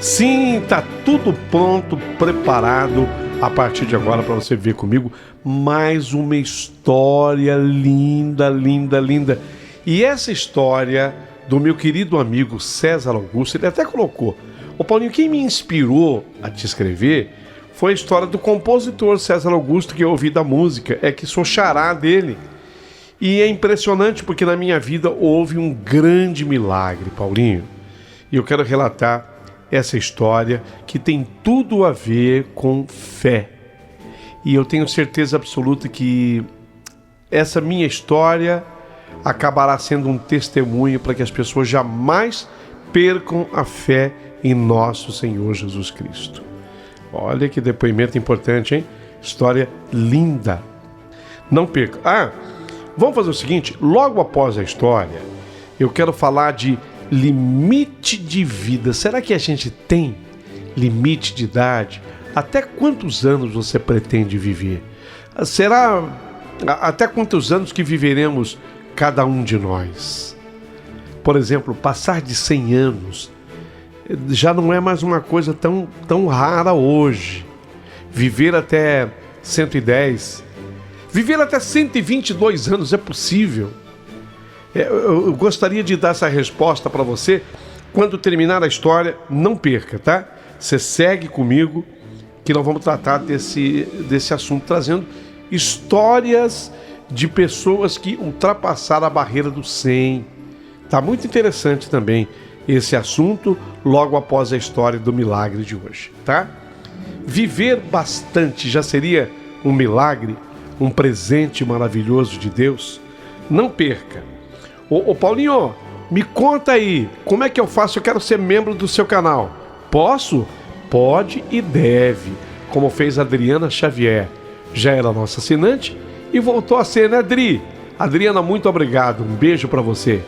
Sim, tá tudo pronto, preparado a partir de agora para você ver comigo mais uma história linda, linda, linda. E essa história do meu querido amigo César Augusto, ele até colocou: ô Paulinho, quem me inspirou a te escrever foi a história do compositor César Augusto, que eu ouvi da música, é que sou xará dele. E é impressionante porque na minha vida houve um grande milagre, Paulinho. E eu quero relatar essa história que tem tudo a ver com fé. E eu tenho certeza absoluta que essa minha história acabará sendo um testemunho para que as pessoas jamais percam a fé em nosso Senhor Jesus Cristo. Olha que depoimento importante, hein? História linda. Não perca. Vamos fazer o seguinte, logo após a história, eu quero falar de limite de vida. Será que a gente tem limite de idade? Até quantos anos você pretende viver? Será até quantos anos que viveremos cada um de nós? Por exemplo, passar de 100 anos já não é mais uma coisa tão rara hoje. Viver até 110, viver até 122 anos é possível. Eu gostaria de dar essa resposta para você. Quando terminar a história, não perca, tá? Você segue comigo que nós vamos tratar desse assunto, trazendo histórias de pessoas que ultrapassaram a barreira do 100. Tá muito interessante também esse assunto logo após a história do milagre de hoje, tá? Viver bastante já seria um milagre, um presente maravilhoso de Deus? Não perca. Ô Paulinho, me conta aí, como é que eu faço? Eu quero ser membro do seu canal. Posso? Pode e deve, como fez a Adriana Xavier. Já era nossa assinante e voltou a ser, né, Adri? Adriana, muito obrigado, um beijo pra você.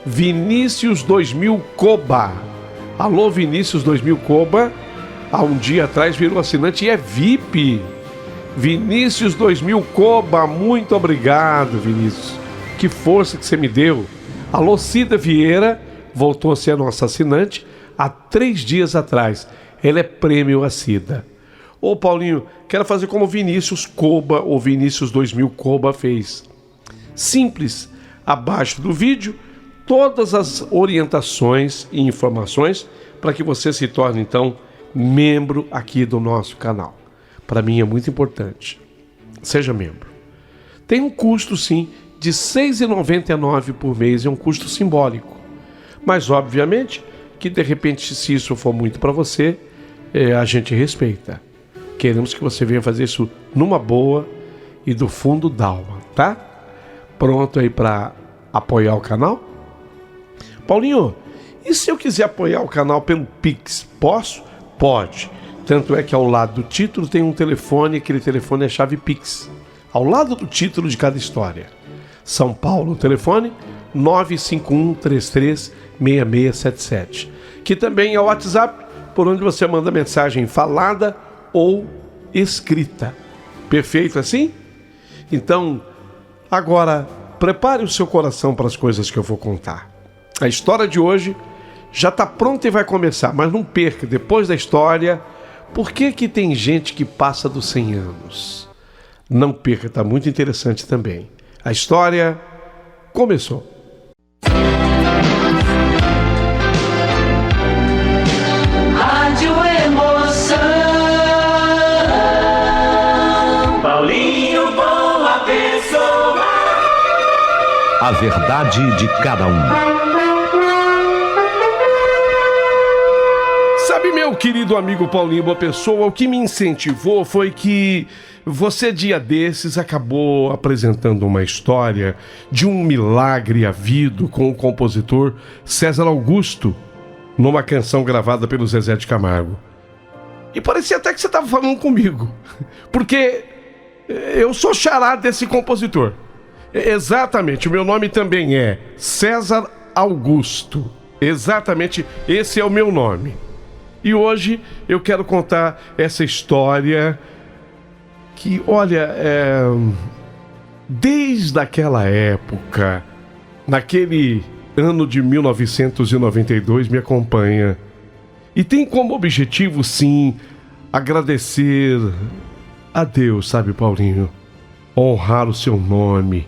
Vinícius 2000 Coba. Alô, Vinícius 2000 Coba. Há um dia atrás virou assinante e é VIP. Vinícius 2000 Coba, muito obrigado, Vinícius. Que força que você me deu. Alô, Cida Vieira, voltou a ser a nossa assinante há 3 dias atrás. Ela é prêmio a Cida. Ô Paulinho, quero fazer como Vinícius Coba ou Vinícius 2000 Coba fez. Simples, abaixo do vídeo, todas as orientações e informações para que você se torne então membro aqui do nosso canal. Para mim é muito importante. Seja membro. Tem um custo sim, de R$ 6,99 por mês, é um custo simbólico. Mas, obviamente, que de repente, se isso for muito para você, a gente respeita. Queremos que você venha fazer isso numa boa e do fundo da alma, tá? Pronto aí para apoiar o canal? Paulinho, e se eu quiser apoiar o canal pelo Pix, posso? Pode. Tanto é que ao lado do título tem um telefone, aquele telefone é chave Pix. Ao lado do título de cada história. São Paulo, o telefone 951336677, que também é o WhatsApp, por onde você manda mensagem falada ou escrita. Perfeito assim? Então, agora, prepare o seu coração para as coisas que eu vou contar. A história de hoje já está pronta e vai começar, mas não perca, depois da história, por que tem gente que passa dos 100 anos? Não perca, está muito interessante também. A história começou. Rádio Emoção, Paulinho Boa Pessoa. A verdade de cada um. Sabe, meu querido amigo Paulinho Boa Pessoa, o que me incentivou foi que você, dia desses, acabou apresentando uma história de um milagre havido com o compositor César Augusto, numa canção gravada pelo Zezé de Camargo. E parecia até que você estava falando comigo, porque eu sou xará desse compositor. Exatamente, o meu nome também é César Augusto. Exatamente, esse é o meu nome. E hoje eu quero contar essa história que, olha, desde aquela época, naquele ano de 1992, me acompanha. E tem como objetivo, sim, agradecer a Deus, sabe, Paulinho? Honrar o seu nome.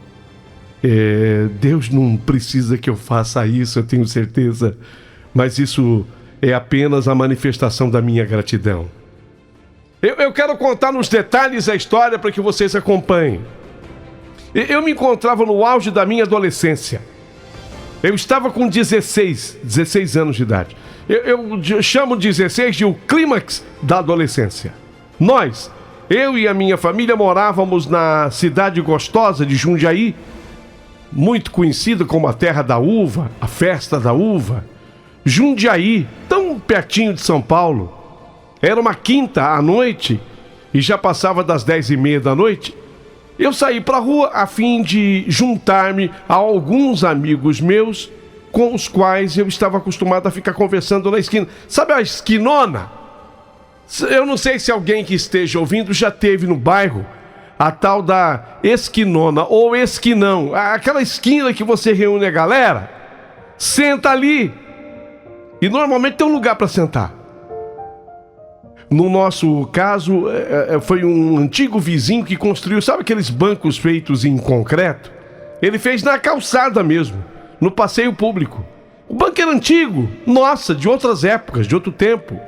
Deus não precisa que eu faça isso, eu tenho certeza. Mas isso é apenas a manifestação da minha gratidão. Eu quero contar nos detalhes a história para que vocês acompanhem. Eu me encontrava no auge da minha adolescência. Eu estava com 16 anos de idade. Eu chamo 16 de o clímax da adolescência. Eu e a minha família morávamos na cidade gostosa de Jundiaí, muito conhecida como a terra da uva, a festa da uva. Jundiaí, tão pertinho de São Paulo. Era uma quinta à noite e já passava das 10h30 da noite. Eu saí para a rua a fim de juntar-me a alguns amigos meus com os quais eu estava acostumado a ficar conversando na esquina. Sabe a esquinona? Eu não sei se alguém que esteja ouvindo já teve no bairro a tal da esquinona ou esquinão. Aquela esquina que você reúne a galera, senta ali. E normalmente tem um lugar para sentar. No nosso caso, foi um antigo vizinho que construiu, sabe aqueles bancos feitos em concreto? Ele fez na calçada mesmo, no passeio público. O banco era antigo, nossa, de outras épocas, de outro tempo.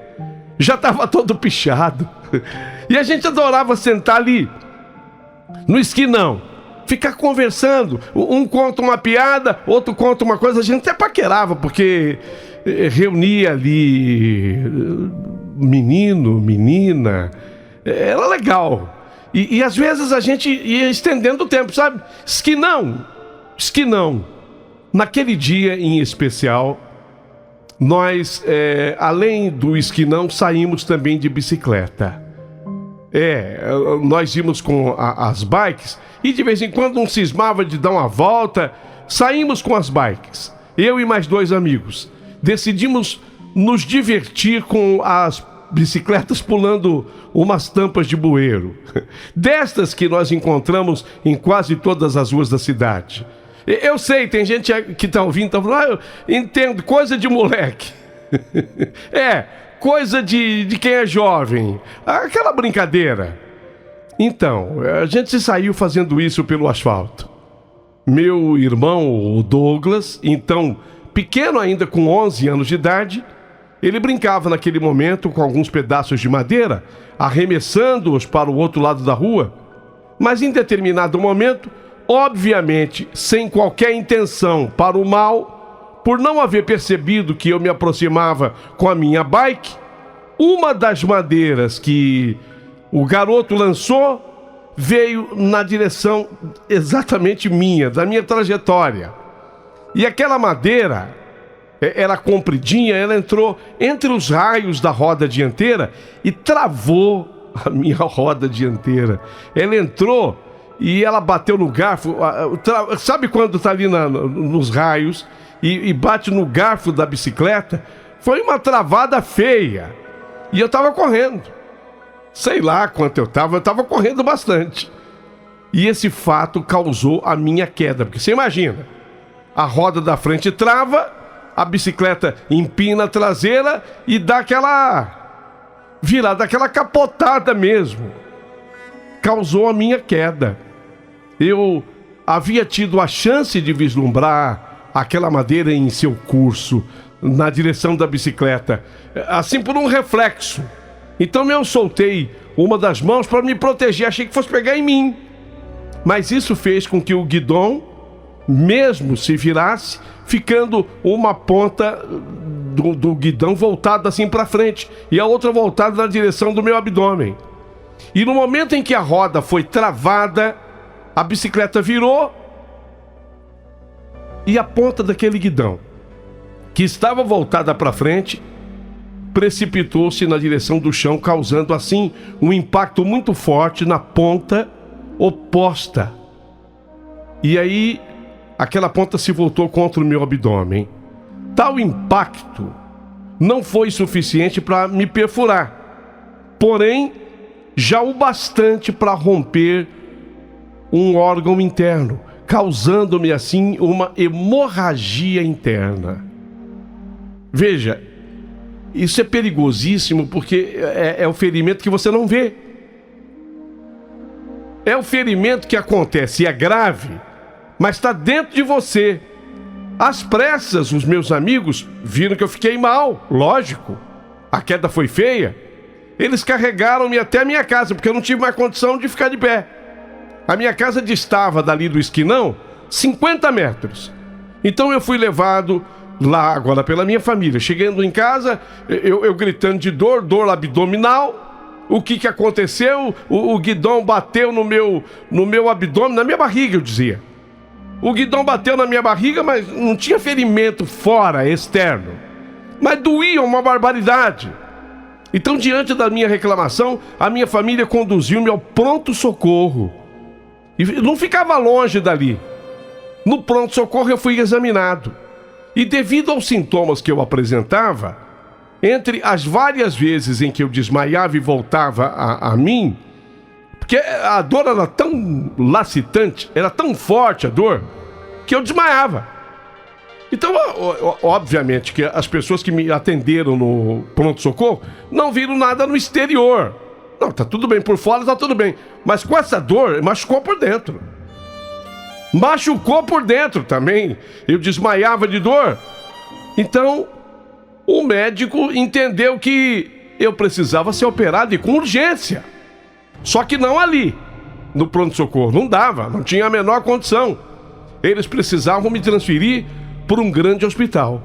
Já estava todo pichado. E a gente adorava sentar ali, no esquinão, ficar conversando. Um conta uma piada, outro conta uma coisa. A gente até paquerava, porque reunia ali menino, menina. Era legal. E às vezes a gente ia estendendo o tempo, sabe? Esquinão. Naquele dia em especial, nós, além do esquinão, saímos também de bicicleta. Nós íamos com as bikes e de vez em quando um cismava de dar uma volta. Saímos com as bikes, eu e mais 2 amigos. Decidimos nos divertir com as bicicletas pulando umas tampas de bueiro. Destas que nós encontramos em quase todas as ruas da cidade. Eu sei, tem gente que está ouvindo, está falando, eu entendo, coisa de moleque. Coisa de quem é jovem. Aquela brincadeira. Então, a gente se saiu fazendo isso pelo asfalto. Meu irmão, o Douglas, então pequeno ainda, com 11 anos de idade, ele brincava naquele momento com alguns pedaços de madeira, arremessando-os para o outro lado da rua. Mas em determinado momento, obviamente, sem qualquer intenção para o mal, por não haver percebido que eu me aproximava com a minha bike, uma das madeiras que o garoto lançou veio na direção exatamente minha, da minha trajetória. E aquela madeira era compridinha, ela entrou entre os raios da roda dianteira e travou a minha roda dianteira. Ela entrou e ela bateu no garfo. Sabe quando está ali nos raios e bate no garfo da bicicleta? Foi uma travada feia. E eu estava correndo. Sei lá quanto eu estava correndo bastante. E esse fato causou a minha queda. Porque você imagina, a roda da frente trava, a bicicleta empina a traseira e dá aquela virada, aquela capotada mesmo. Causou a minha queda. Eu havia tido a chance de vislumbrar aquela madeira em seu curso, na direção da bicicleta, assim por um reflexo. Então eu soltei uma das mãos para me proteger, achei que fosse pegar em mim. Mas isso fez com que o guidão mesmo se virasse, ficando uma ponta do guidão voltada assim para frente e a outra voltada na direção do meu abdômen. E no momento em que a roda foi travada, a bicicleta virou e a ponta daquele guidão, que estava voltada para frente, precipitou-se na direção do chão, causando assim um impacto muito forte na ponta oposta. E aí, aquela ponta se voltou contra o meu abdômen. Tal impacto não foi suficiente para me perfurar, porém, já o bastante para romper um órgão interno, causando-me assim uma hemorragia interna. Veja, isso é perigosíssimo porque é o ferimento que você não vê. É o ferimento que acontece e é grave, mas está dentro de você. Às pressas, os meus amigos viram que eu fiquei mal, lógico. A queda foi feia. Eles carregaram-me até a minha casa, porque eu não tive mais condição de ficar de pé. A minha casa distava dali do esquinão 50 metros. Então eu fui levado lá agora pela minha família. Chegando em casa, eu gritando de dor abdominal. O que aconteceu? O guidão bateu no meu abdômen, na minha barriga, eu dizia. O guidão bateu na minha barriga, mas não tinha ferimento fora, externo. Mas doía uma barbaridade. Então, diante da minha reclamação, a minha família conduziu-me ao pronto-socorro. E não ficava longe dali. No pronto-socorro eu fui examinado. E devido aos sintomas que eu apresentava, entre as várias vezes em que eu desmaiava e voltava a mim, porque a dor era tão lacitante, era tão forte a dor, que eu desmaiava. Então, obviamente, que as pessoas que me atenderam no pronto-socorro não viram nada no exterior. Não, tá tudo bem, por fora tá tudo bem. Mas com essa dor, machucou por dentro. Machucou por dentro também. Eu desmaiava de dor. Então, o médico entendeu que eu precisava ser operado e com urgência. Só que não ali, no pronto-socorro. Não dava, não tinha a menor condição. Eles precisavam me transferir para um grande hospital.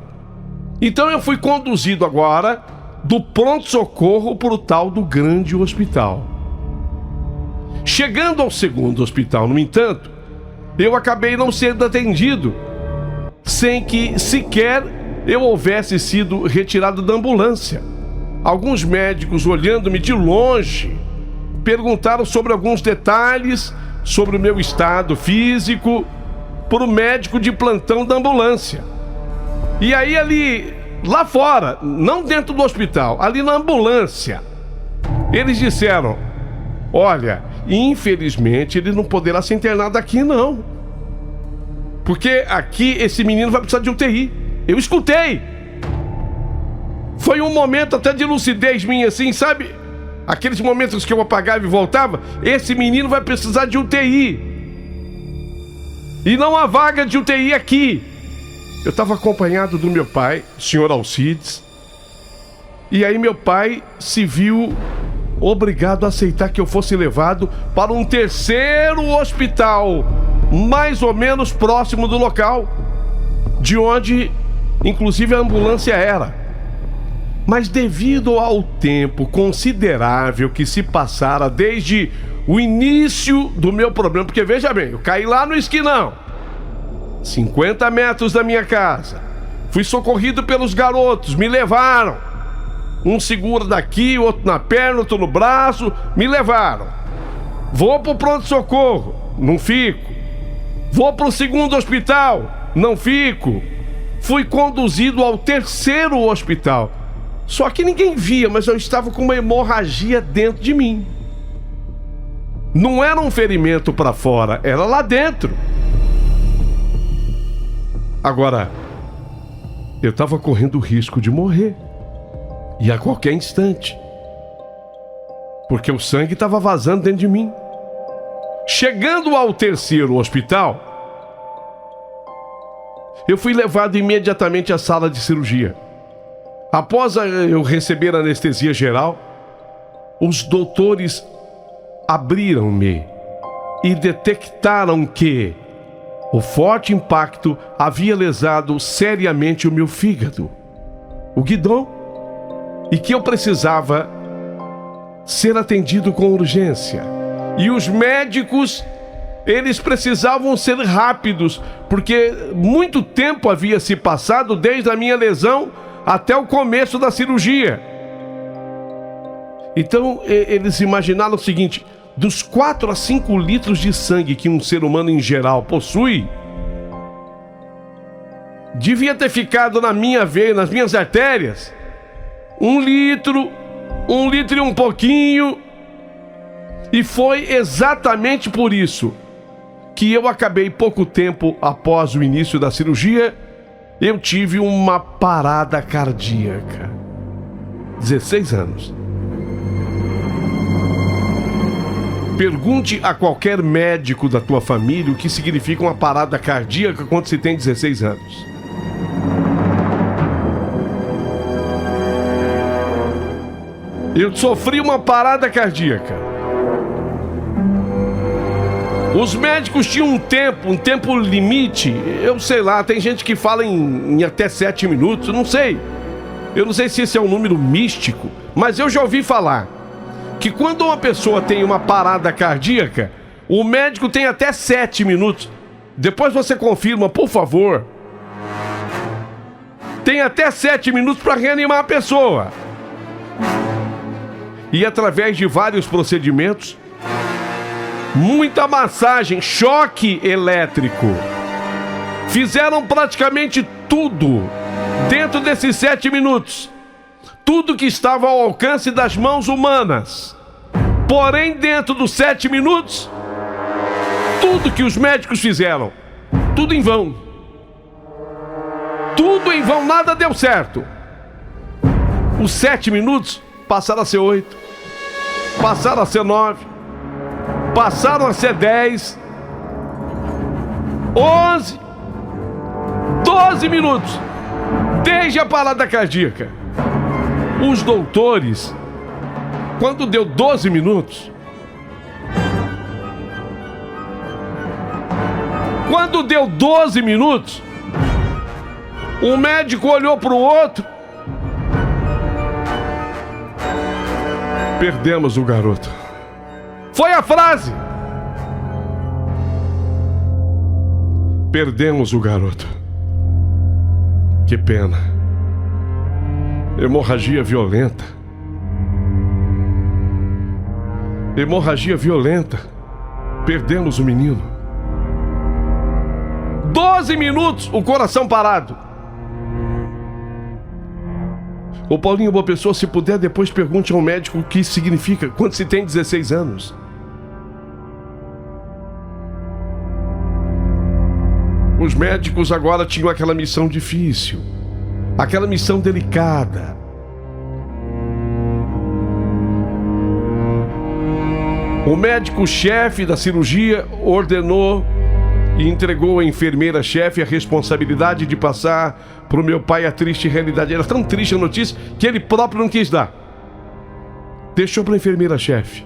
Então eu fui conduzido agora do pronto-socorro para o tal do grande hospital. Chegando ao segundo hospital, no entanto, eu acabei não sendo atendido, sem que sequer eu houvesse sido retirado da ambulância. Alguns médicos, olhando-me de longe, perguntaram sobre alguns detalhes sobre o meu estado físico para o médico de plantão da ambulância. E aí ali, lá fora, não dentro do hospital, ali na ambulância, eles disseram: olha, infelizmente ele não poderá ser internado aqui não, porque aqui esse menino vai precisar de UTI. Eu escutei. Foi um momento até de lucidez minha assim, sabe? Aqueles momentos que eu apagava e voltava. Esse menino vai precisar de UTI. E não há vaga de UTI aqui. Eu estava acompanhado do meu pai, o senhor Alcides. E aí meu pai se viu obrigado a aceitar que eu fosse levado para um terceiro hospital, mais ou menos próximo do local, de onde, inclusive, a ambulância era. Mas devido ao tempo considerável que se passara desde o início do meu problema, porque veja bem, eu caí lá no esquinão, 50 metros da minha casa, fui socorrido pelos garotos, me levaram, um segura daqui, outro na perna, outro no braço, me levaram. Vou pro pronto-socorro, não fico. Vou pro segundo hospital, não fico. Fui conduzido ao terceiro hospital. Só que ninguém via, mas eu estava com uma hemorragia dentro de mim. Não era um ferimento para fora, era lá dentro. Agora, eu estava correndo o risco de morrer. E a qualquer instante. Porque o sangue estava vazando dentro de mim. Chegando ao terceiro hospital, eu fui levado imediatamente à sala de cirurgia. Após eu receber anestesia geral, os doutores abriram-me e detectaram que o forte impacto havia lesado seriamente o meu fígado, o guidão, e que eu precisava ser atendido com urgência. E os médicos, eles precisavam ser rápidos, porque muito tempo havia se passado desde a minha lesão até o começo da cirurgia. Então, eles imaginaram o seguinte: dos 4 a 5 litros de sangue que um ser humano em geral possui, devia ter ficado na minha veia, nas minhas artérias, 1 litro e um pouquinho. E foi exatamente por isso que eu acabei pouco tempo após o início da cirurgia, eu tive uma parada cardíaca. 16 anos. Pergunte a qualquer médico da tua família o que significa uma parada cardíaca quando se tem 16 anos. Eu sofri uma parada cardíaca. Os médicos tinham um tempo limite. Eu sei lá, tem gente que fala em até 7 minutos, eu não sei. Eu não sei se esse é um número místico, mas eu já ouvi falar que quando uma pessoa tem uma parada cardíaca, o médico tem até 7 minutos. Depois você confirma, por favor. Tem até 7 minutos para reanimar a pessoa. E através de vários procedimentos, muita massagem, choque elétrico, fizeram praticamente tudo dentro desses 7 minutos. Tudo que estava ao alcance das mãos humanas. Porém, dentro dos 7 minutos, tudo que os médicos fizeram, tudo em vão. Tudo em vão, nada deu certo. Os 7 minutos passaram a ser 8, passaram a ser 9, passaram a ser 10, 11, 12 minutos, desde a parada cardíaca. Os doutores, quando deu 12 minutos, um médico olhou para o outro. Perdemos o garoto. Foi a frase. Perdemos o garoto. Que pena. Hemorragia violenta. Hemorragia violenta. Perdemos o menino. 12 minutos, o coração parado. Ô Paulinho, boa pessoa, se puder, depois pergunte ao médico o que isso significa quando se tem 16 anos. Os médicos agora tinham aquela missão difícil, aquela missão delicada. O médico-chefe da cirurgia ordenou e entregou à enfermeira-chefe a responsabilidade de passar para o meu pai a triste realidade. Era tão triste a notícia que ele próprio não quis dar. Deixou para a enfermeira-chefe.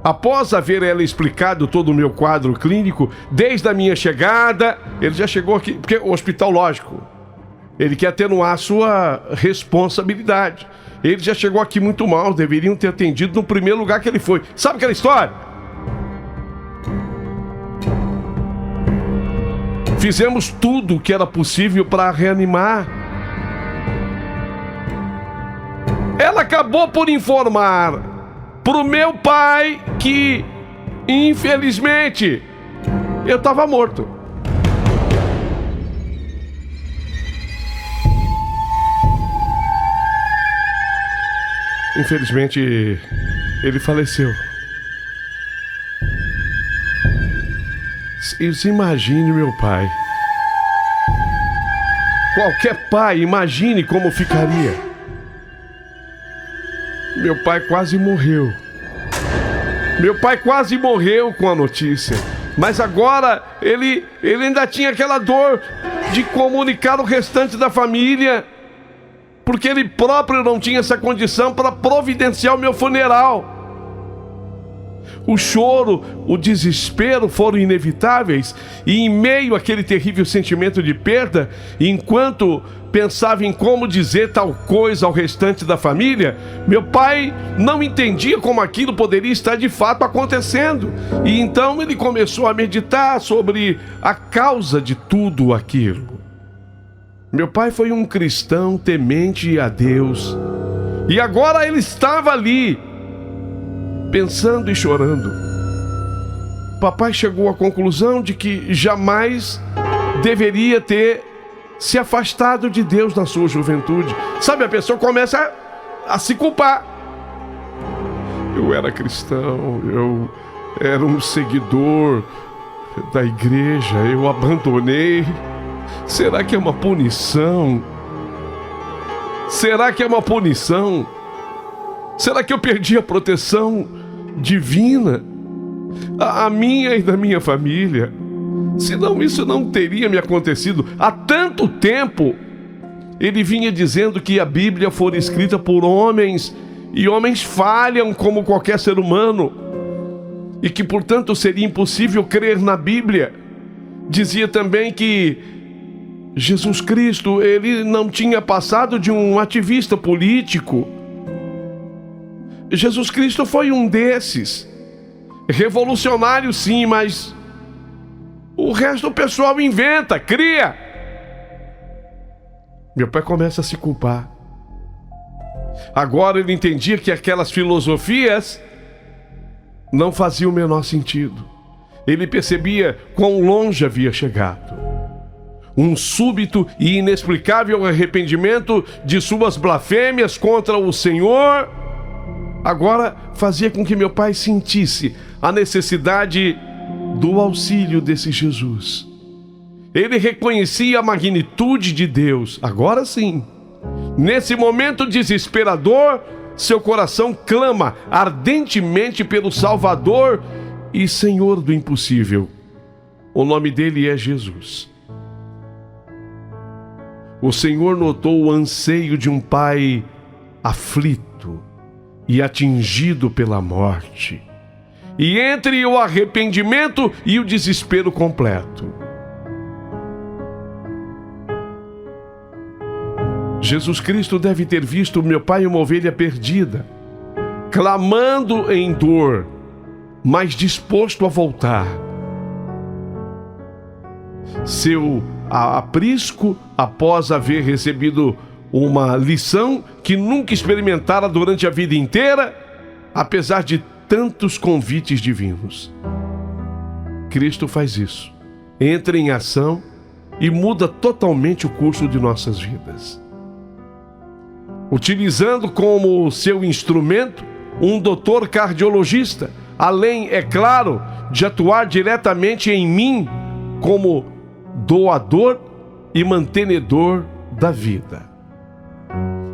Após haver ela explicado todo o meu quadro clínico, desde a minha chegada, ele já chegou aqui, porque o hospital, lógico, ele quer atenuar a sua responsabilidade. Ele já chegou aqui muito mal, deveriam ter atendido no primeiro lugar que ele foi. Sabe aquela história? Fizemos tudo o que era possível para reanimar. Ela acabou por informar pro meu pai que, infelizmente, eu estava morto. Infelizmente, ele faleceu. Você imagine meu pai. Qualquer pai, imagine como ficaria. Meu pai quase morreu. Meu pai quase morreu com a notícia. Mas agora ele ainda tinha aquela dor de comunicar o restante da família, porque ele próprio não tinha essa condição para providenciar o meu funeral. O choro, o desespero foram inevitáveis, e em meio àquele terrível sentimento de perda, enquanto pensava em como dizer tal coisa ao restante da família, meu pai não entendia como aquilo poderia estar de fato acontecendo. E então ele começou a meditar sobre a causa de tudo aquilo. Meu pai foi um cristão temente a Deus, E agora ele estava ali, pensando e chorando. Papai chegou à conclusão de que jamais deveria ter se afastado de Deus na sua juventude. Sabe, a pessoa começa a se culpar. Eu era cristão, eu era um seguidor da igreja, eu abandonei. Será que é uma punição? Será que é uma punição? Será que eu perdi a proteção divina? A minha e da minha família? Senão isso não teria me acontecido. Há tanto tempo ele vinha dizendo que a Bíblia foi escrita por homens, e homens falham como qualquer ser humano, e que portanto seria impossível crer na Bíblia. Dizia também que Jesus Cristo, ele não tinha passado de um ativista político. Jesus Cristo foi um desses. Revolucionário sim, mas o resto o pessoal inventa, cria. Meu pai começa a se culpar. Agora ele entendia que aquelas filosofias não faziam o menor sentido. Ele percebia quão longe havia chegado. Um súbito e inexplicável arrependimento de suas blasfêmias contra o Senhor agora fazia com que meu pai sentisse a necessidade do auxílio desse Jesus. Ele reconhecia a magnitude de Deus. Agora sim, nesse momento desesperador, seu coração clama ardentemente pelo Salvador e Senhor do impossível. O nome dele é Jesus. O Senhor notou o anseio de um pai aflito e atingido pela morte, e entre o arrependimento e o desespero completo, Jesus Cristo deve ter visto meu pai uma ovelha perdida, clamando em dor, mas disposto a voltar. Seu aprisco, após haver recebido uma lição que nunca experimentara durante a vida inteira, apesar de tantos convites divinos. Cristo faz isso, entra em ação e muda totalmente o curso de nossas vidas. Utilizando como seu instrumento um doutor cardiologista, além, é claro, de atuar diretamente em mim como doador e mantenedor da vida.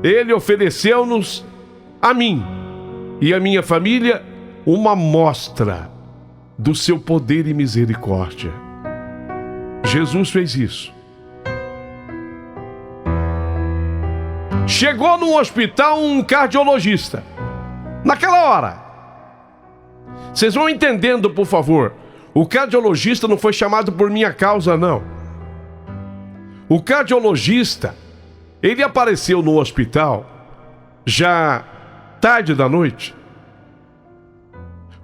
Ele ofereceu-nos, a mim e a minha família, uma amostra do seu poder e misericórdia. Jesus fez isso. Chegou num hospital um cardiologista. Naquela hora. Vocês vão entendendo, por favor. O cardiologista não foi chamado por minha causa, não. O cardiologista, ele apareceu no hospital já tarde da noite,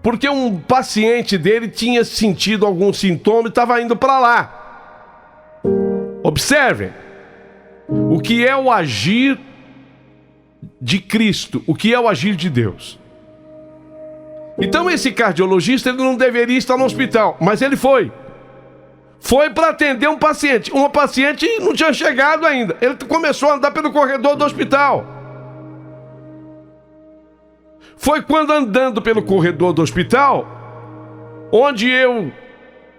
porque um paciente dele tinha sentido algum sintoma e estava indo para lá. Observem o que é o agir de Cristo, o que é o agir de Deus. Então esse cardiologista, ele não deveria estar no hospital, mas ele foi. Foi para atender um paciente. Uma paciente não tinha chegado ainda. Ele começou a andar pelo corredor do hospital. Foi quando, andando pelo corredor do hospital, onde eu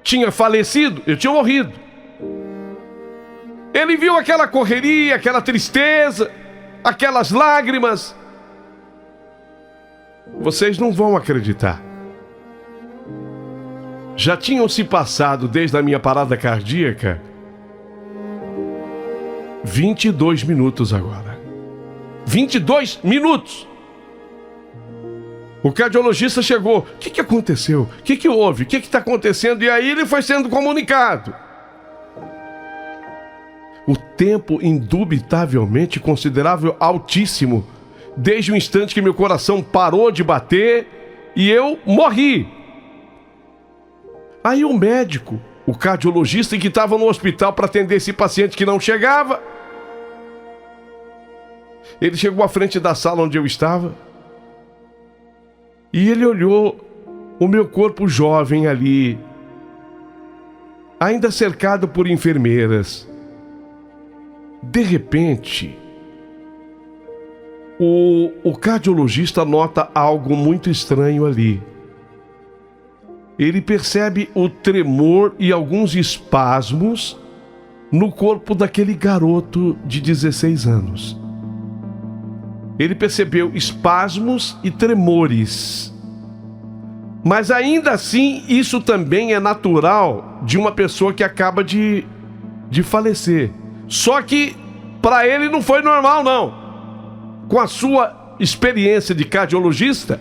tinha falecido, eu tinha morrido, ele viu aquela correria, aquela tristeza, aquelas lágrimas. Vocês não vão acreditar. Já tinham se passado, desde a minha parada cardíaca, 22 minutos agora. 22 minutos! O cardiologista chegou. O que aconteceu? O que houve? O que está acontecendo? E aí ele foi sendo comunicado. O tempo, indubitavelmente considerável, altíssimo, desde o instante que meu coração parou de bater e eu morri. Aí o médico, o cardiologista que estava no hospital para atender esse paciente que não chegava, Ele chegou à frente da sala onde eu estava e ele olhou o meu corpo jovem ali, ainda cercado por enfermeiras. De repente, o cardiologista nota algo muito estranho ali. Ele percebe o tremor e alguns espasmos no corpo daquele garoto de 16 anos. Ele percebeu espasmos e tremores. Mas ainda assim, isso também é natural de uma pessoa que acaba de falecer. Só que para ele não foi normal, não. Com a sua experiência de cardiologista,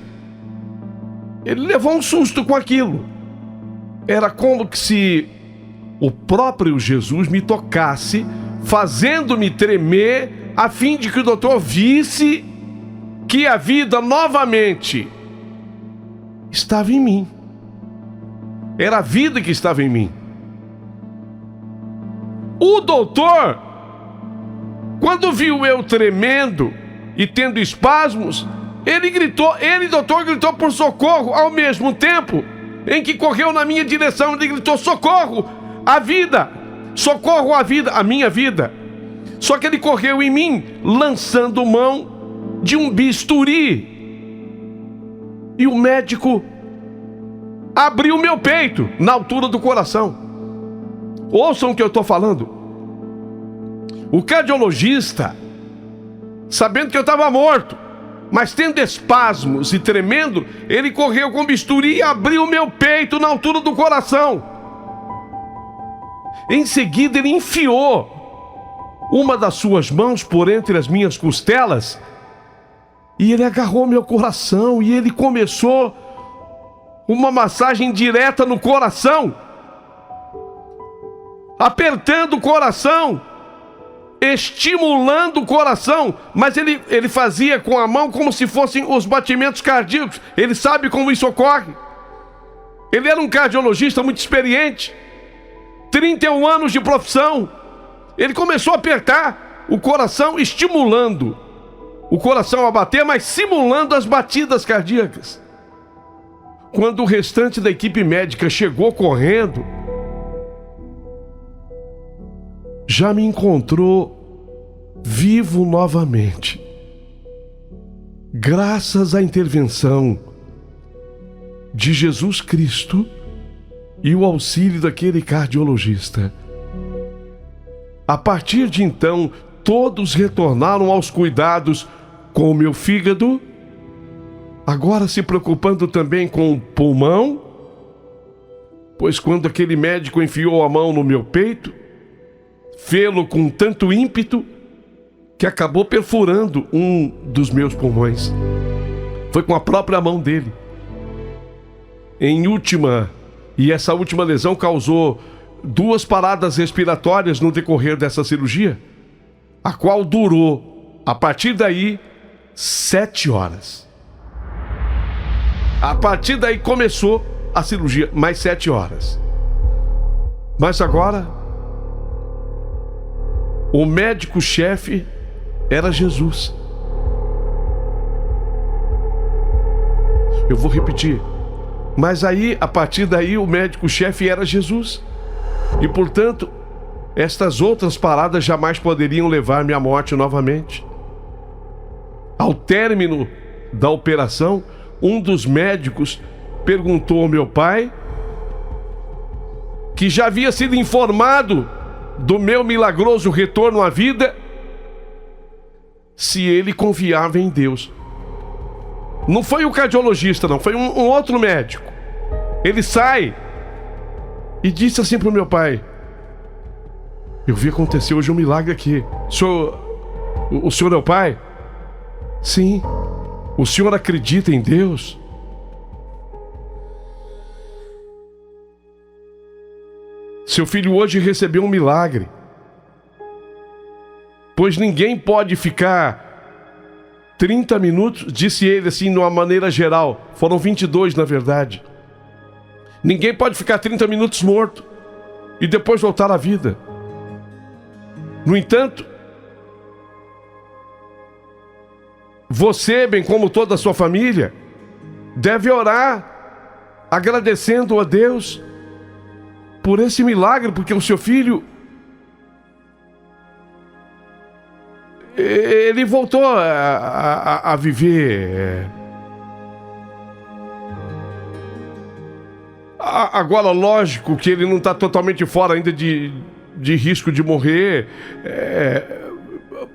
ele levou um susto com aquilo. Era como que se o próprio Jesus me tocasse, fazendo-me tremer, a fim de que o doutor visse que a vida novamente estava em mim. Era a vida que estava em mim. O doutor, quando viu eu tremendo e tendo espasmos, doutor, gritou por socorro, ao mesmo tempo em que correu na minha direção. Ele gritou: socorro, a vida, socorro a vida, a minha vida. Só que ele correu em mim, lançando mão de um bisturi. E o médico abriu meu peito, na altura do coração. Ouçam o que eu estou falando. O cardiologista, sabendo que eu estava morto, mas tendo espasmos e tremendo, ele correu com bisturi e abriu o meu peito na altura do coração. Em seguida, ele enfiou uma das suas mãos por entre as minhas costelas e ele agarrou meu coração e ele começou uma massagem direta no coração, apertando o coração, estimulando o coração, mas ele fazia com a mão como se fossem os batimentos cardíacos. Ele sabe como isso ocorre. Ele era um cardiologista muito experiente, 31 anos de profissão. Ele começou a apertar o coração, estimulando o coração a bater, mas simulando as batidas cardíacas. Quando o restante da equipe médica chegou correndo, já me encontrou vivo novamente, graças à intervenção de Jesus Cristo e o auxílio daquele cardiologista. A partir de então, todos retornaram aos cuidados com o meu fígado, agora se preocupando também com o pulmão, pois quando aquele médico enfiou a mão no meu peito, fê-lo com tanto ímpeto que acabou perfurando um dos meus pulmões. Foi com a própria mão dele. E essa última lesão causou 2 paradas respiratórias no decorrer dessa cirurgia, a qual durou, a partir daí, 7 horas. A partir daí começou a cirurgia, mais 7 horas. Mas agora, o médico-chefe era Jesus. Eu vou repetir. Mas aí, a partir daí, o médico-chefe era Jesus. E, portanto, estas outras paradas jamais poderiam levar-me à morte novamente. Ao término da operação, um dos médicos perguntou ao meu pai, que já havia sido informado do meu milagroso retorno à vida, se ele confiava em Deus. Não foi o cardiologista, não, foi um outro médico. Ele sai e disse assim para o meu pai: eu vi acontecer hoje um milagre aqui. O senhor é o pai? Sim. O senhor acredita em Deus? Seu filho hoje recebeu um milagre. Pois ninguém pode ficar 30 minutos, disse ele assim, de uma maneira geral. Foram 22, na verdade. Ninguém pode ficar 30 minutos morto e depois voltar à vida. No entanto, Você, bem como toda a sua família, deve orar agradecendo a Deus por esse milagre, porque o seu filho, ele voltou a viver. Agora, lógico que ele não está totalmente fora ainda de risco de morrer.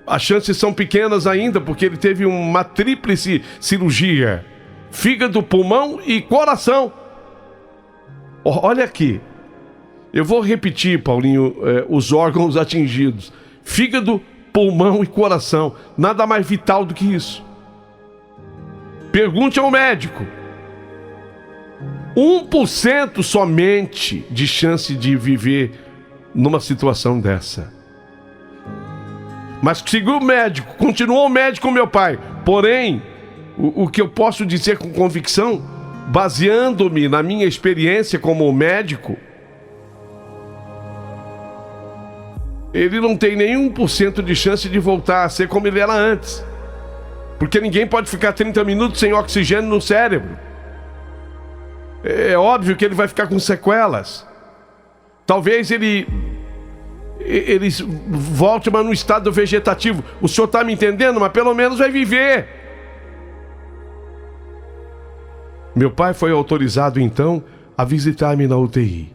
As chances são pequenas ainda, porque ele teve uma tríplice cirurgia: fígado, pulmão e coração. Olha aqui, eu vou repetir, Paulinho, os órgãos atingidos: fígado, pulmão e coração. Nada mais vital do que isso. Pergunte ao médico. 1% somente de chance de viver numa situação dessa. Mas seguiu o médico, continuou o médico, meu pai. Porém, o que eu posso dizer com convicção, baseando-me na minha experiência como médico, ele não tem nenhum por cento de chance de voltar a ser como ele era antes. Porque ninguém pode ficar 30 minutos sem oxigênio no cérebro. É óbvio que ele vai ficar com sequelas. Talvez ele volte, mas no estado vegetativo. O senhor está me entendendo? Mas pelo menos vai viver. Meu pai foi autorizado então a visitar-me na UTI.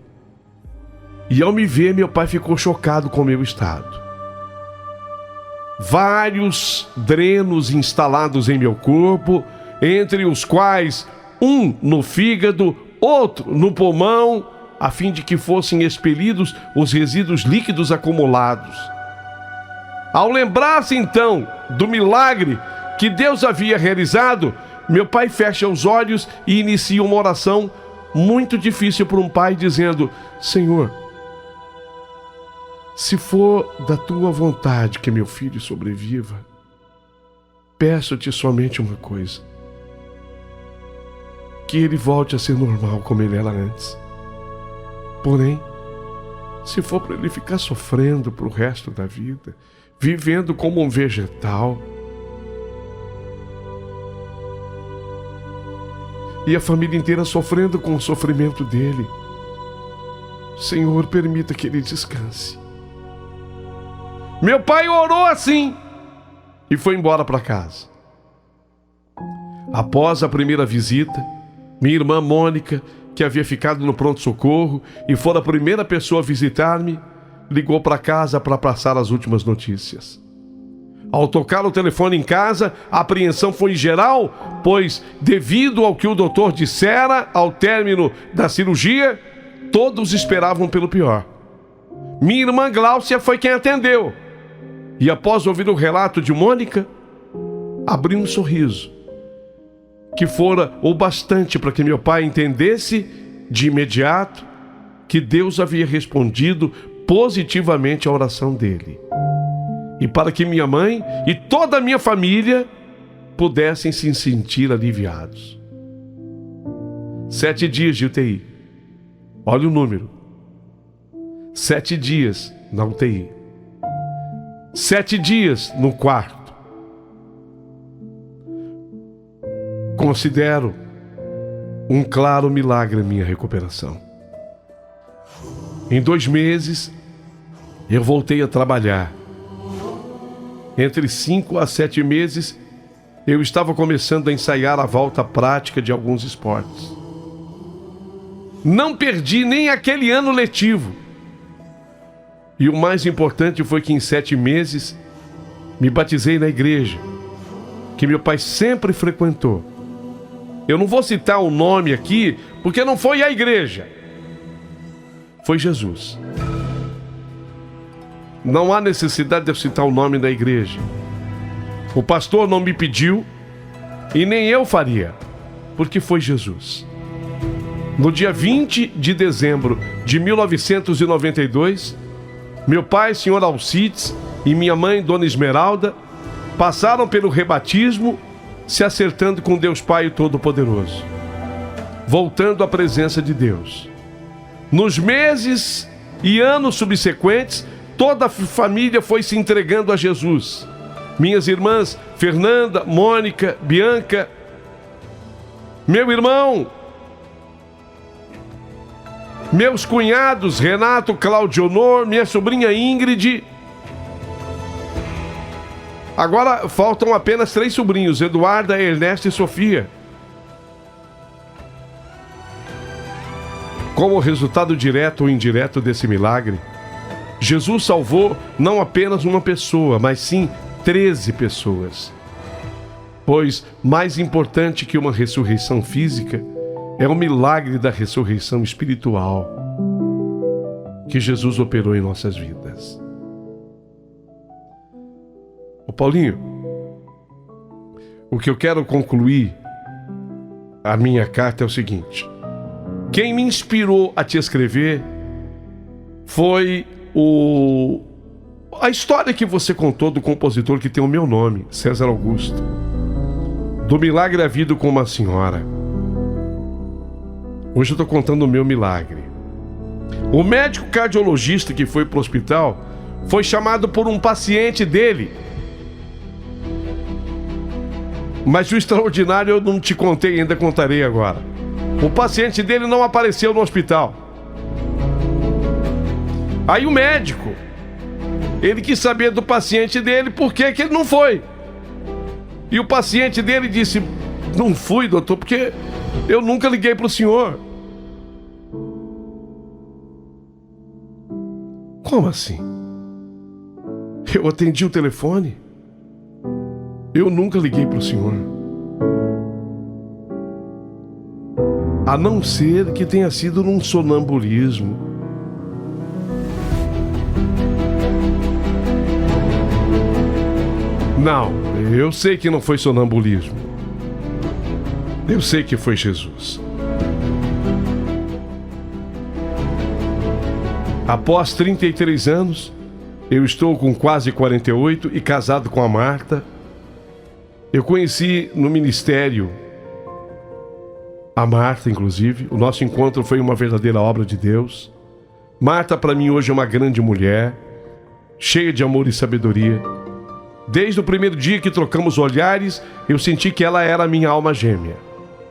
E ao me ver, meu pai ficou chocado com o meu estado. Vários drenos instalados em meu corpo, entre os quais um no fígado, outro no pulmão, a fim de que fossem expelidos os resíduos líquidos acumulados. Ao lembrar-se então do milagre que Deus havia realizado, meu pai fecha os olhos e inicia uma oração muito difícil para um pai, dizendo: Senhor, se for da tua vontade que meu filho sobreviva, peço-te somente uma coisa: que ele volte a ser normal como ele era antes. Porém, se for para ele ficar sofrendo para o resto da vida, vivendo como um vegetal, e a família inteira sofrendo com o sofrimento dele, Senhor, permita que ele descanse. Meu pai orou assim e foi embora para casa. Após a primeira visita, minha irmã Mônica, que havia ficado no pronto-socorro e fora a primeira pessoa a visitar-me, ligou para casa para passar as últimas notícias. Ao tocar o telefone em casa, a apreensão foi geral, pois, devido ao que o doutor dissera ao término da cirurgia, todos esperavam pelo pior. Minha irmã Gláucia foi quem atendeu. E após ouvir o relato de Mônica, abriu um sorriso, que fora o bastante para que meu pai entendesse de imediato que Deus havia respondido positivamente à oração dele. E para que minha mãe e toda a minha família pudessem se sentir aliviados. 7 dias de UTI. Olha o número. 7 dias na UTI. 7 dias no quarto. Considero um claro milagre a minha recuperação. Em 2 meses, eu voltei a trabalhar. Entre 5 a 7 meses, eu estava começando a ensaiar a volta prática de alguns esportes. Não perdi nem aquele ano letivo. E o mais importante foi que em 7 meses, me batizei na igreja, que meu pai sempre frequentou. Eu não vou citar o nome aqui, porque não foi a igreja. Foi Jesus. Não há necessidade de eu citar o nome da igreja. O pastor não me pediu e nem eu faria, porque foi Jesus. No dia 20 de dezembro de 1992, meu pai, senhor Alcides, e minha mãe, dona Esmeralda, passaram pelo rebatismo, se acertando com Deus Pai Todo-Poderoso, voltando à presença de Deus. Nos meses e anos subsequentes, toda a família foi se entregando a Jesus. minhas irmãs Fernanda, Mônica, Bianca, meu irmão, meus cunhados Renato, Claudionor, minha sobrinha Ingrid. Agora faltam apenas 3 sobrinhos, Eduarda, Ernesto e Sofia. Como resultado direto ou indireto desse milagre, Jesus salvou não apenas uma pessoa, mas sim 13 pessoas. Pois mais importante que uma ressurreição física é o milagre da ressurreição espiritual que Jesus operou em nossas vidas. Ô Paulinho, o que eu quero concluir a minha carta é o seguinte: quem me inspirou a te escrever foi a história que você contou do compositor que tem o meu nome, César Augusto, do milagre havido com uma senhora. Hoje eu estou contando o meu milagre. O médico cardiologista que foi para o hospital foi chamado por um paciente dele. Mas o extraordinário eu não te contei, ainda contarei agora. O paciente dele não apareceu no hospital. Aí o médico, ele quis saber do paciente dele por que ele não foi. E o paciente dele disse: não fui, doutor, porque eu nunca liguei para o senhor. Como assim? Eu atendi o telefone. Eu nunca liguei para o senhor. A não ser que tenha sido num sonambulismo. Não, eu sei que não foi sonambulismo. Eu sei que foi Jesus. Após 33 anos, eu estou com quase 48 e casado com a Marta. Eu conheci no ministério a Marta, inclusive. O nosso encontro foi uma verdadeira obra de Deus. Marta, para mim, hoje é uma grande mulher, cheia de amor e sabedoria. Desde o primeiro dia que trocamos olhares, eu senti que ela era a minha alma gêmea.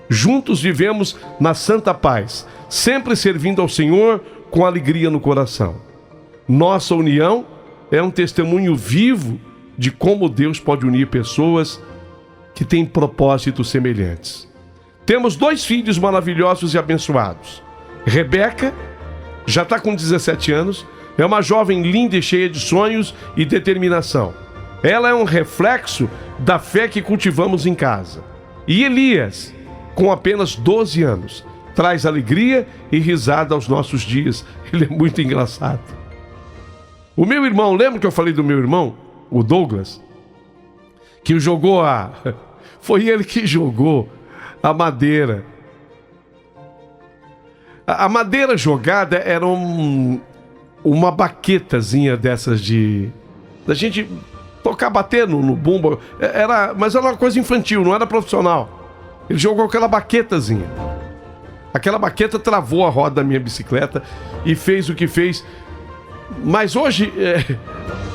Juntos vivemos na santa paz, sempre servindo ao Senhor com alegria no coração. Nossa união é um testemunho vivo de como Deus pode unir pessoas que têm propósitos semelhantes. Temos 2 filhos maravilhosos e abençoados. Rebeca já está com 17 anos, é uma jovem linda e cheia de sonhos e determinação. Ela é um reflexo da fé que cultivamos em casa. E Elias, com apenas 12 anos, traz alegria e risada aos nossos dias. Ele é muito engraçado. O meu irmão, lembra que eu falei do meu irmão, o Douglas? Que jogou foi ele que jogou a madeira. A madeira jogada era uma baquetazinha dessas da gente tocar, bater no bumbo. Mas era uma coisa infantil, não era profissional. Ele jogou aquela baquetazinha. Aquela baqueta travou a roda da minha bicicleta e fez o que fez. Mas hoje,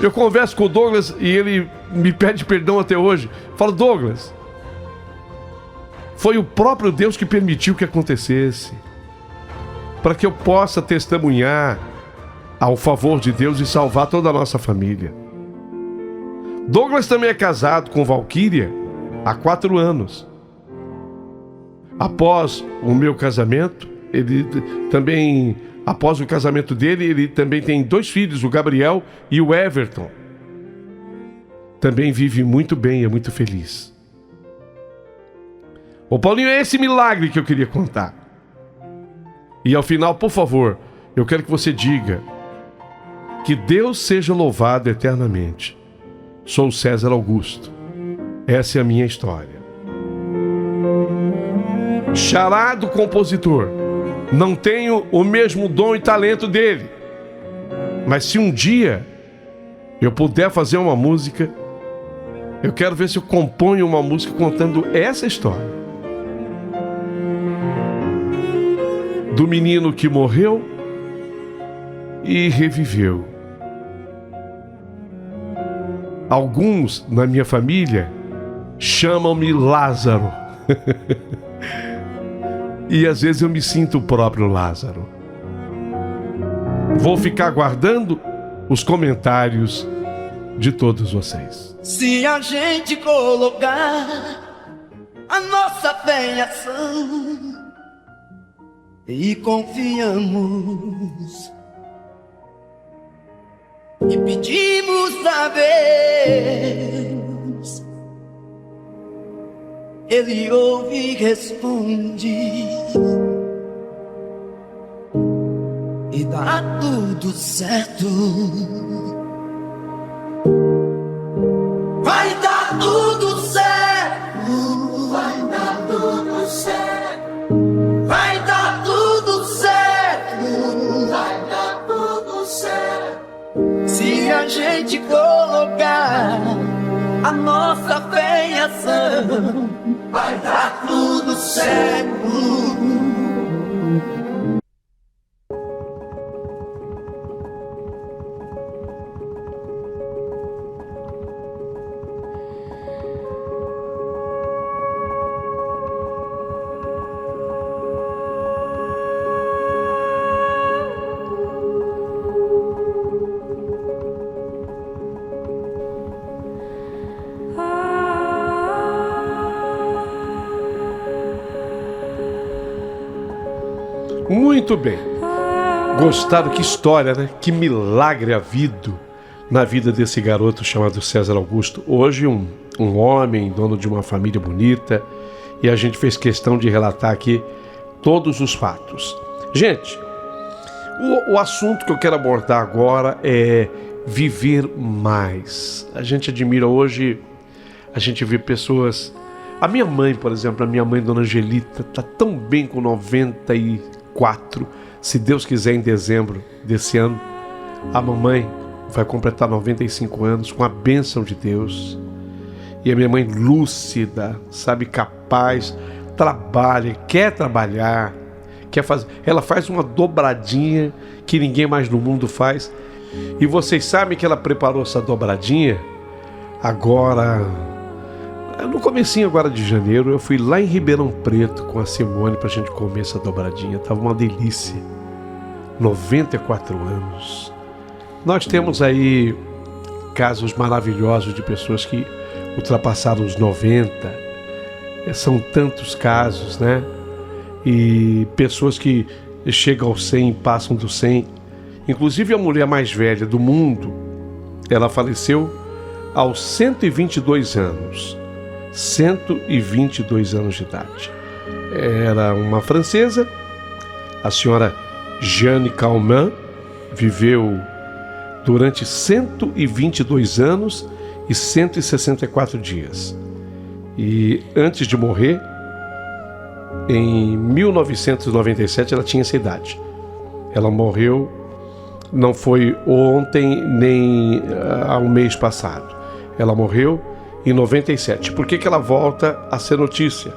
eu converso com o Douglas e ele me pede perdão até hoje. Falo: Douglas, foi o próprio Deus que permitiu que acontecesse, para que eu possa testemunhar ao favor de Deus e salvar toda a nossa família. Douglas também é casado com Valquíria há 4 anos. Após o meu casamento, após o casamento dele, ele também tem 2 filhos, o Gabriel e o Everton. Também vive muito bem, é muito feliz. Ô Paulinho, é esse milagre que eu queria contar. E ao final, por favor, eu quero que você diga: que Deus seja louvado eternamente. Sou César Augusto. Essa é a minha história. Xará do compositor. Não tenho o mesmo dom e talento dele. Mas se um dia eu puder fazer uma música, eu quero ver se eu componho uma música contando essa história. Do menino que morreu e reviveu. Alguns na minha família chamam-me Lázaro. E às vezes eu me sinto o próprio Lázaro. Vou ficar guardando os comentários de todos vocês. Se a gente colocar a nossa fé em ação e confiamos e pedimos a Deus, Ele ouve e responde e dá tudo certo. Vai dar tudo certo. Vai dar tudo certo. Vai dar tudo certo. Vai dar tudo certo. Se a gente colocar a nossa fé em ação, vai dar tudo certo. Muito bem. Gostaram? Que história, né? Que milagre havido na vida desse garoto chamado César Augusto. Hoje um homem, dono de uma família bonita, e a gente fez questão de relatar aqui todos os fatos. Gente, o assunto que eu quero abordar agora é viver mais. A gente admira hoje, a gente vê pessoas... A minha mãe, por exemplo, a minha mãe, Dona Angelita, está tão bem com 94. Se Deus quiser, em dezembro desse ano, a mamãe vai completar 95 anos com a bênção de Deus. E a minha mãe lúcida, sabe, capaz, trabalha, quer trabalhar, quer fazer. Ela faz uma dobradinha que ninguém mais no mundo faz. E vocês sabem que ela preparou essa dobradinha agora... No comecinho agora de janeiro, eu fui lá em Ribeirão Preto com a Simone pra gente comer essa dobradinha. Tava uma delícia. 94 anos. Nós temos aí casos maravilhosos de pessoas que ultrapassaram os 90. São tantos casos, né? E pessoas que chegam aos 100 e passam dos 100. Inclusive a mulher mais velha do mundo, ela faleceu aos 122 anos. 122 anos de idade. Era uma francesa, a senhora Jeanne Calment, viveu durante 122 anos e 164 dias. E antes de morrer, em 1997, ela tinha essa idade. Ela morreu, não foi ontem nem há um mês passado. Ela morreu em 97. Por que ela volta a ser notícia?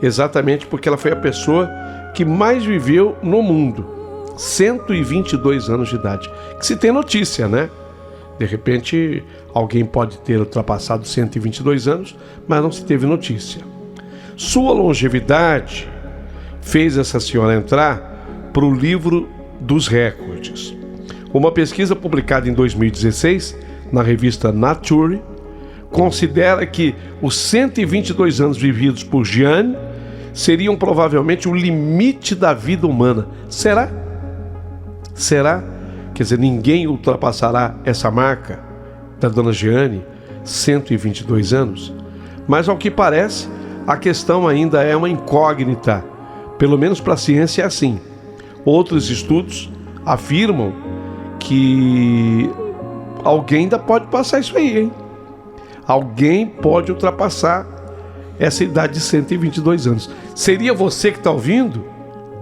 Exatamente porque ela foi a pessoa que mais viveu no mundo. 122 anos de idade. Que se tem notícia, né? De repente, alguém pode ter ultrapassado 122 anos, mas não se teve notícia. Sua longevidade fez essa senhora entrar para o livro dos recordes. Uma pesquisa publicada em 2016 na revista Nature considera que os 122 anos vividos por Jeanne seriam provavelmente o limite da vida humana. Será? Será? Quer dizer, ninguém ultrapassará essa marca da dona Jeanne, 122 anos? Mas ao que parece, a questão ainda é uma incógnita. Pelo menos para a ciência é assim. Outros estudos afirmam que alguém ainda pode passar isso aí, hein? Alguém pode ultrapassar essa idade de 122 anos. Seria você que está ouvindo?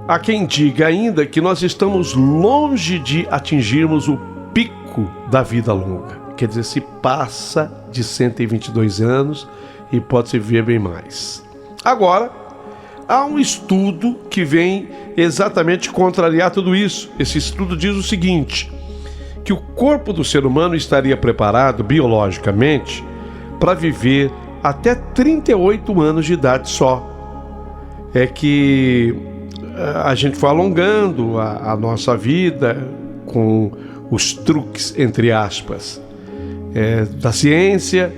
Há quem diga ainda que nós estamos longe de atingirmos o pico da vida longa. Quer dizer, se passa de 122 anos e pode-se viver bem mais. Agora, há um estudo que vem exatamente contrariar tudo isso. Esse estudo diz o seguinte, que o corpo do ser humano estaria preparado biologicamente para viver até 38 anos de idade só. É que a gente foi alongando a nossa vida com os truques, entre aspas, da ciência,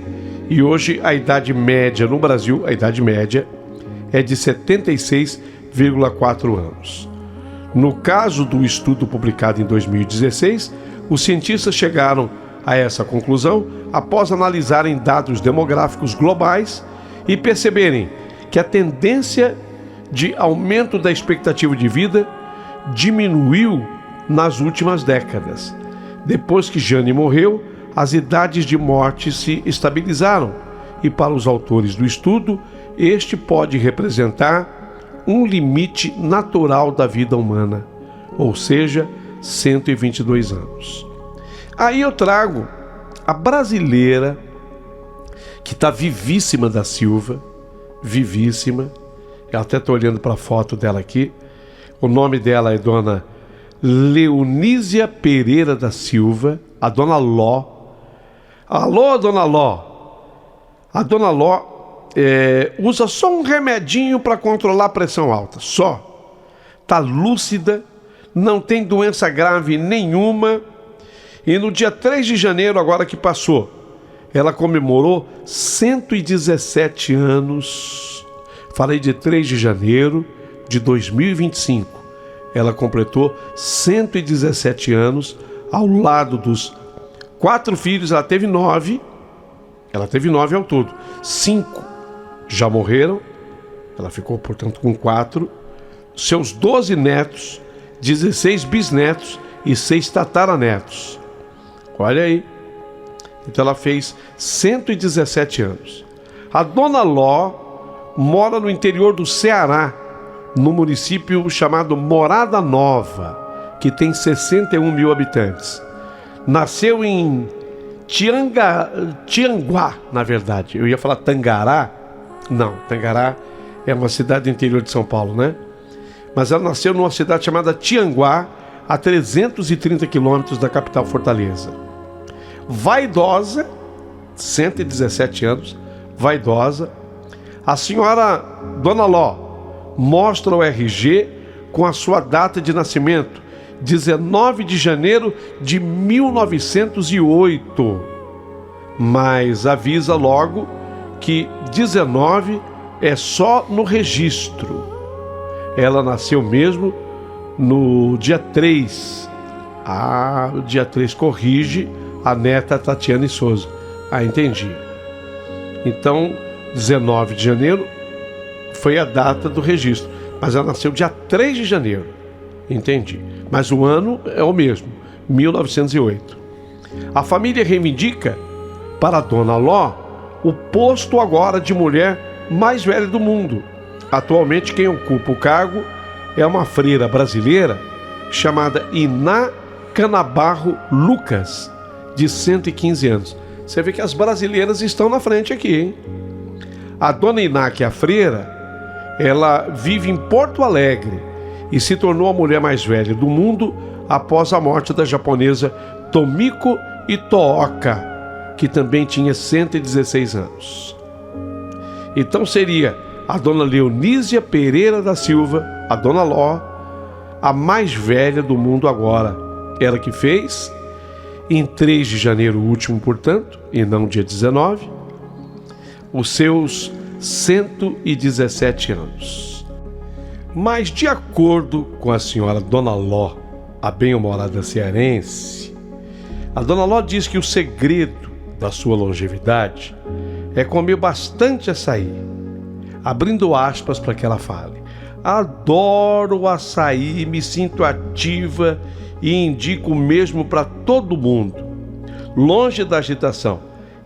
e hoje a idade média no Brasil, a idade média é de 76,4 anos. No caso do estudo publicado em 2016, os cientistas chegaram a essa conclusão após analisarem dados demográficos globais e perceberem que a tendência de aumento da expectativa de vida diminuiu nas últimas décadas. Depois que Jane morreu, as idades de morte se estabilizaram e, para os autores do estudo, este pode representar um limite natural da vida humana, ou seja, 122 anos. Aí eu trago a brasileira que está vivíssima da Silva, vivíssima. Eu até estou olhando para a foto dela aqui. O nome dela é Dona Leonísia Pereira da Silva, a Dona Ló. Alô, Dona Ló. A Dona Ló usa só um remedinho para controlar a pressão alta, só. Está lúcida, não tem doença grave nenhuma. E no dia 3 de janeiro, agora que passou, ela comemorou 117 anos. Falei de 3 de janeiro de 2025. Ela completou 117 anos ao lado dos 4 filhos. Ela teve 9. Ela teve 9 ao todo. 5 já morreram. Ela ficou, portanto, com 4. Seus 12 netos, 16 bisnetos e 6 tataranetos. Olha aí. Então ela fez 117 anos. A Dona Ló mora no interior do Ceará, no município chamado Morada Nova, que tem 61 mil habitantes. Nasceu em Tianguá, na verdade. Eu ia falar Tangará. Não, Tangará é uma cidade do interior de São Paulo, né? Mas ela nasceu numa cidade chamada Tianguá, a 330 quilômetros da capital Fortaleza. Vaidosa, 117 anos, vaidosa. A senhora Dona Ló mostra o RG com a sua data de nascimento, 19 de janeiro de 1908. Mas avisa logo que 19 é só no registro. Ela nasceu mesmo no dia 3. O dia 3 corrige a neta Tatiane Souza. Entendi. Então, 19 de janeiro foi a data do registro, mas ela nasceu dia 3 de janeiro. Entendi. Mas o ano é o mesmo, 1908. A família reivindica para a Dona Ló o posto agora de mulher mais velha do mundo. Atualmente quem ocupa o cargo é uma freira brasileira chamada Iná Canabarro Lucas, de 115 anos. Você vê que as brasileiras estão na frente aqui, hein? A Dona Iná, que é a freira, ela vive em Porto Alegre e se tornou a mulher mais velha do mundo após a morte da japonesa Tomiko Itooka, que também tinha 116 anos. Então seria a Dona Leonísia Pereira da Silva, a Dona Ló, a mais velha do mundo agora. Ela que fez, em 3 de janeiro último, portanto, e não dia 19, os seus 117 anos. Mas, de acordo com a senhora Dona Ló, a bem-humorada cearense, a Dona Ló diz que o segredo da sua longevidade é comer bastante açaí. Abrindo aspas para que ela fale: adoro açaí, me sinto ativa e indico o mesmo para todo mundo. Longe da agitação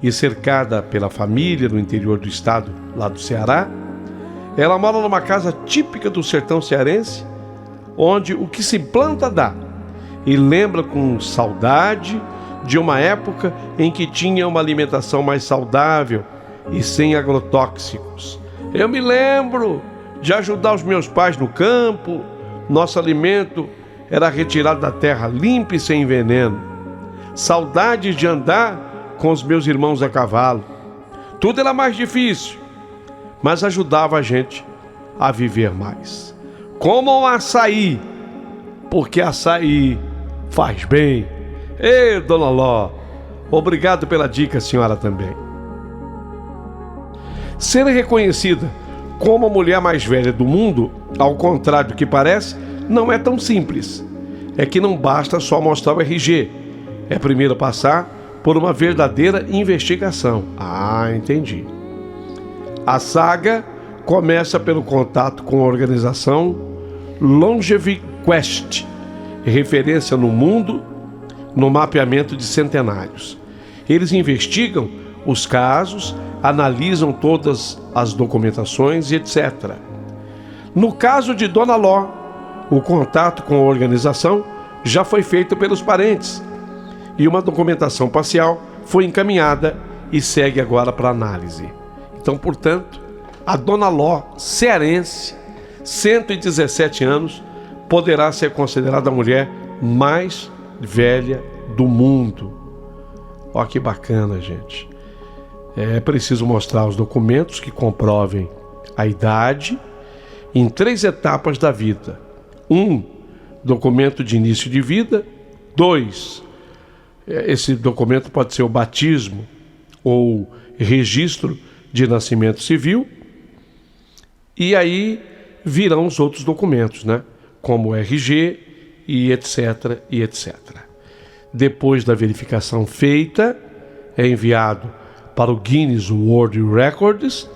e cercada pela família no interior do estado, lá do Ceará, ela mora numa casa típica do sertão cearense, onde o que se planta dá, e lembra com saudade de uma época em que tinha uma alimentação mais saudável e sem agrotóxicos. Eu me lembro de ajudar os meus pais no campo. Nosso alimento era retirado da terra limpa e sem veneno. saudades de andar com os meus irmãos a cavalo. Tudo era mais difícil, mas ajudava a gente a viver mais. Comam açaí, porque açaí faz bem. Ei, Dona Ló, obrigado pela dica, senhora também. Ser reconhecida como a mulher mais velha do mundo, ao contrário do que parece, não é tão simples. É que não basta só mostrar o RG. É primeiro passar por uma verdadeira investigação. Ah, entendi. A saga começa pelo contato com a organização Longevity Quest, referência no mundo no mapeamento de centenários. Eles investigam os casos, analisam todas as documentações e etc. No caso de Dona Ló, o contato com a organização já foi feito pelos parentes e uma documentação parcial foi encaminhada e segue agora para análise. Então, portanto, a Dona Ló cearense, 117 anos, poderá ser considerada a mulher mais velha do mundo. Olha que bacana, gente. É preciso mostrar os documentos que comprovem a idade em 3 etapas da vida. 1, documento de início de vida. 2, esse documento pode ser o batismo ou registro de nascimento civil. E aí virão os outros documentos, né? Como o RG e etc, e etc. Depois da verificação feita, é enviado para o Guinness World Records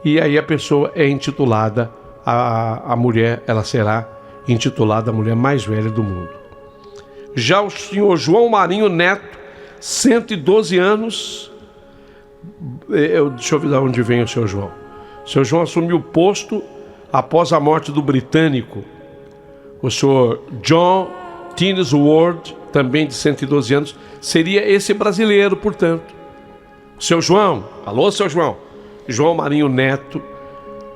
e aí a pessoa é intitulada, a mulher, ela será intitulada a mulher mais velha do mundo. Já o senhor João Marinho Neto, 112 anos, deixa eu ver de onde vem o senhor João. O senhor João assumiu o posto após a morte do britânico, o senhor John Tinsworth, também de 112 anos, seria esse brasileiro, portanto. Seu João, alô, seu João. João Marinho Neto,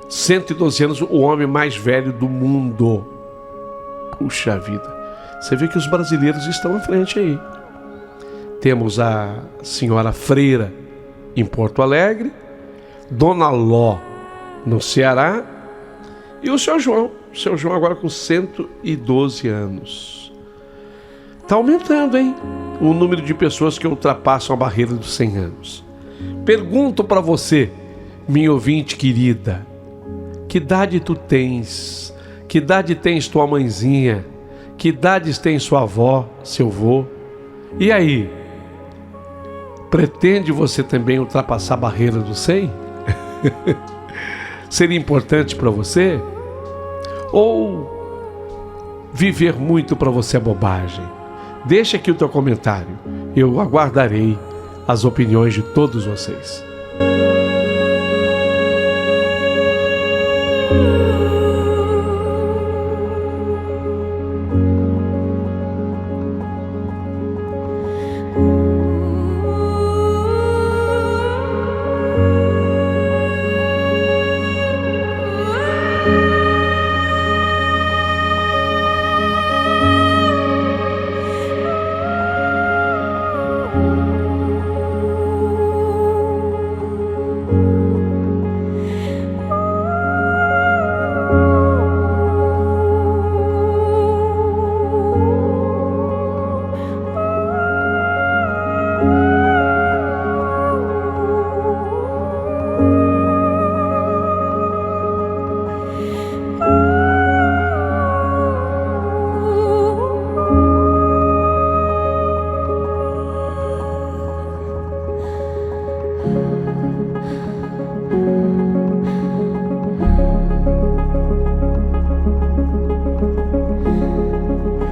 112 anos, o homem mais velho do mundo. Puxa vida, você vê que os brasileiros estão à frente aí. Temos a senhora Freira, em Porto Alegre, Dona Ló, no Ceará, e o seu João agora com 112 anos. Está aumentando, hein? O número de pessoas que ultrapassam a barreira dos 100 anos. Pergunto para você, minha ouvinte querida, que idade tu tens? Que idade tens tua mãezinha? Que idades tem sua avó, seu avô? E aí? Pretende você também ultrapassar a barreira dos 100? Seria importante para você? Ou viver muito para você é bobagem? Deixa aqui o teu comentário. Eu aguardarei as opiniões de todos vocês.